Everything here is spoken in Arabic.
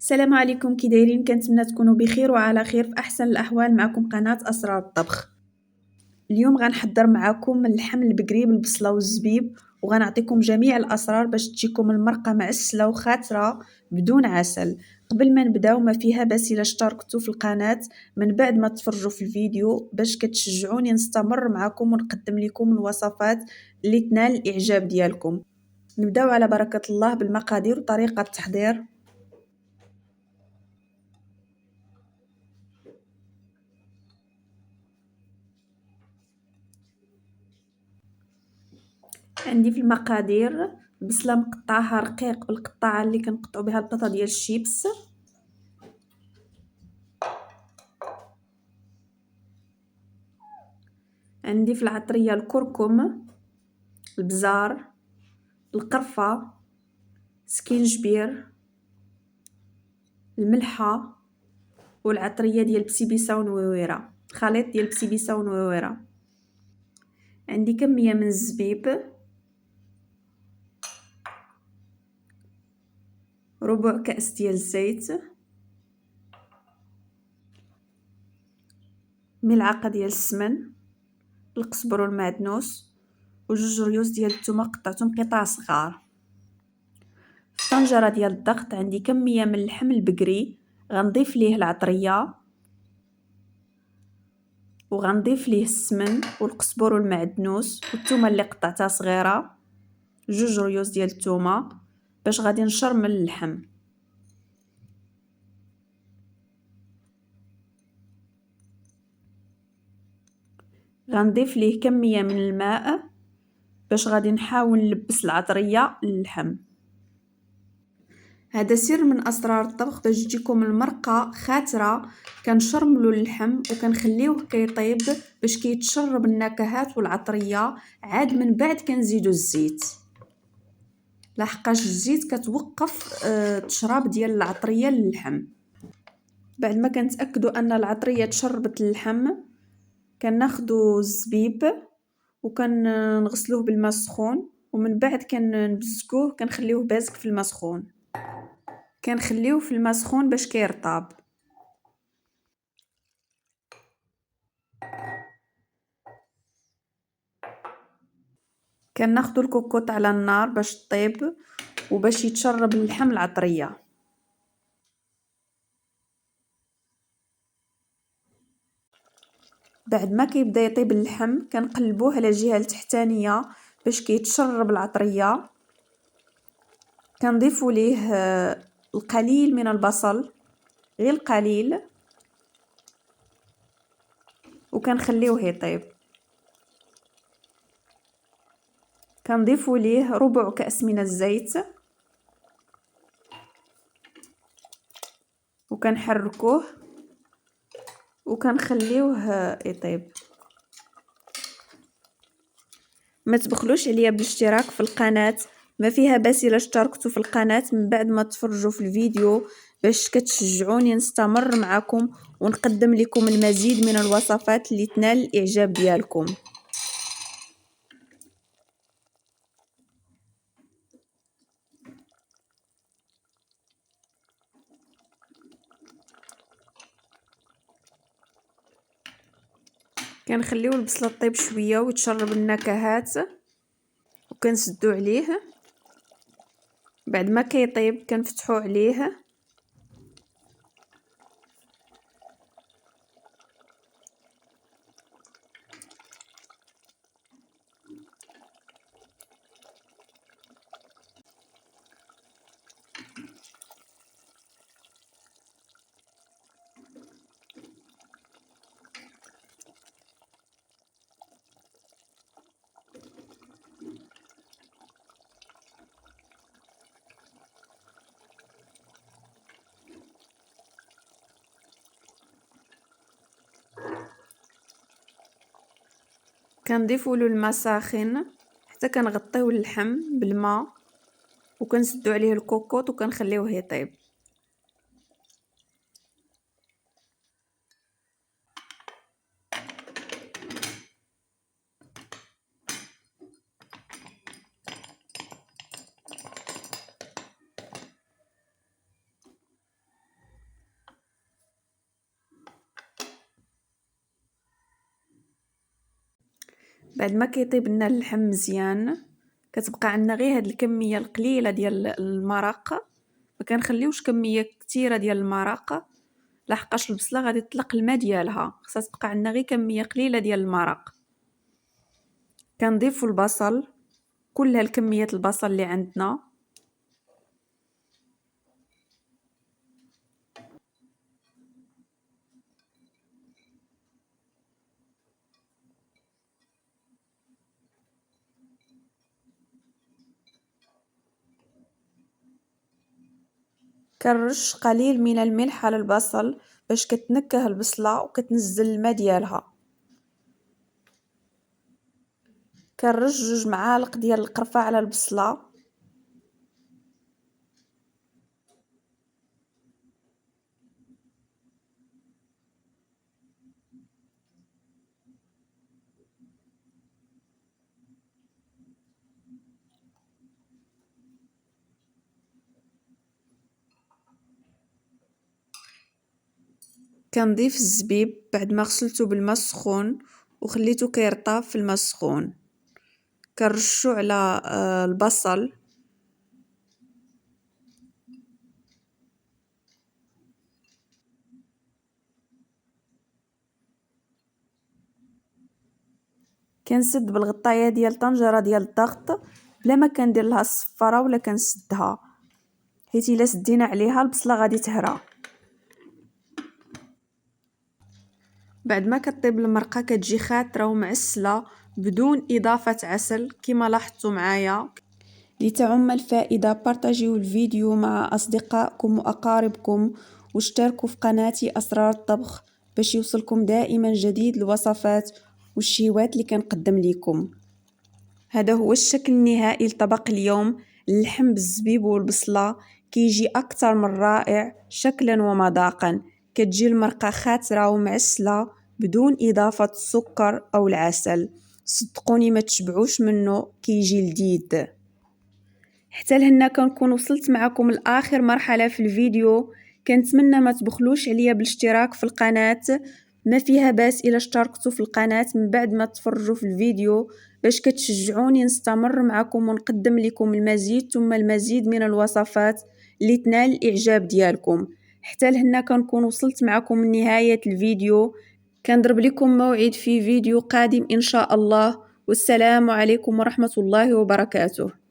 السلام عليكم، كي دايرين؟ كنتمنى تكونوا بخير وعلى خير في احسن الاحوال. معكم قناه اسرار الطبخ. اليوم غنحضر معكم اللحم البقري بالبصله والزبيب، وغنعطيكم جميع الاسرار باش تجيكم المرقه معسله وخاتره بدون عسل. قبل ما نبداو ما فيها بس الا اشتركتوا في القناه من بعد ما تفرجوا في الفيديو باش كتشجعوني نستمر معكم ونقدم لكم الوصفات اللي تنال الاعجاب ديالكم. نبداو على بركه الله بالمقادير وطريقه التحضير. عندي في المقادير بصله مقطعها رقيق بالقطاعه اللي كنقطعوا بها البطاطا ديال الشيبس. عندي في العطريه الكركم، البزار، القرفه، سكينجبير، الملحه، والعطريه ديال بسيبيسه ونويويره، خليط ديال بسيبيسه ونويويره. عندي كميه من الزبيب، ربع كأس ديال الزيت، ملعقه ديال السمن، القزبر والمعدنوس، وجوج ريوس ديال الثومه قطعتهم قطع صغار. في طنجره ديال الضغط عندي كميه من اللحم البقري، غنضيف ليه العطريه وغنضيف ليه السمن والقزبر والمعدنوس والثومه اللي قطعتها صغيره، جوج ريوس ديال الثومه باش غادي نشرمل اللحم. غنضيف ليه كميه من الماء باش غادي نحاول نلبس العطريه للحم. هذا سر من اسرار الطبخ باش تجيكم المرقه خاتره. كنشرملو اللحم وكنخليوه كيطيب باش كيتشرب النكهات والعطريه، عاد من بعد كنزيدو الزيت، لحقاش الزيت كتوقف التشراب ديال العطريه للحم. بعد ما كنتاكدوا ان العطريه تشربت اللحم كناخذوا الزبيب وكنغسلوه بالماء السخون، ومن بعد كنبزقوه كنخليوه بازك في الماء سخون، كنخليوه في الماء سخون باش كيرطاب. كناخذوا الكوكوط على النار باش طيب وباش يتشرب اللحم العطريه. بعد ما كيبدا يطيب اللحم كنقلبوه على الجهه التحتانيه باش كيتشرب العطريه. كنضيفوا ليه القليل من البصل، غير القليل، وكنخليوه يطيب. كنضيفوا ليه ربع كأس من الزيت وكنحركوه وكنخليوه يطيب. ما تبخلوش عليا بالاشتراك في القناة، ما فيها باس الا اشتركتوا في القناة من بعد ما تفرجوا في الفيديو باش كتشجعوني نستمر معكم ونقدم لكم المزيد من الوصفات اللي تنال الاعجاب ديالكم. كنخليو البصله طيب شويه وتشرب النكهات وكنسدو عليه. بعد ما كيطيب كنفتحو عليه كنضيفوا له الماء ساخن حتى كنغطيو اللحم بالماء وكنسدو عليه الكوكوط وكنخليوه يطيب. بعد ما كيطيب لنا اللحم مزيان كتبقى عندنا غير هاد الكميه القليله ديال المرق، ما كنخليوش كميه كثيره ديال المرق لحقاش البصله غادي تطلق الماء ديالها، خصها تبقى عندنا غير كميه قليله ديال المرق. كنضيفوا البصل، كل هالكميه البصل اللي عندنا، كنرش قليل من الملح على البصل باش كتنكه البصله وكتنزل الماء ديالها. كنرش 2 معالق ديال القرفه على البصله. كنضيف الزبيب بعد ما غسلته بالماء السخون وخليته كيرطاب في الماء السخون. كنرشو على البصل. كنسد بالغطايه ديال طنجره ديال الضغط بلا ما كندير لها الصفاره ولا كنسدها، حيت الا سدينا عليها البصله غادي تهرى. بعد ما كطيب المرقه كتجي خاتره ومعسله بدون اضافه عسل كما لاحظتوا معايا. لتعم الفائده بارطاجيو الفيديو مع اصدقائكم واقاربكم واشتركوا في قناتي اسرار الطبخ باش يوصلكم دائما جديد الوصفات والشيوات اللي كنقدم لكم. هذا هو الشكل النهائي لطبق اليوم، اللحم بالزبيب والبصله كيجي اكثر من رائع شكلا ومذاقا. كتجي المرقه خاتره ومعسله بدون اضافه السكر او العسل، صدقوني ما تشبعوش منه، كيجي لذيذ. حتى لهنا كنكون وصلت معكم لاخر مرحله في الفيديو. كنتمنى ما تبخلوش عليا بالاشتراك في القناه، ما فيها باس الا اشتركتوا في القناه من بعد ما تفرجوا في الفيديو باش كتشجعوني نستمر معكم ونقدم لكم المزيد ثم المزيد من الوصفات اللي تنال الاعجاب ديالكم. حتى لهنا كنكون وصلت معكم لنهايه الفيديو. كنضرب لكم موعد في فيديو قادم ان شاء الله، والسلام عليكم ورحمه الله وبركاته.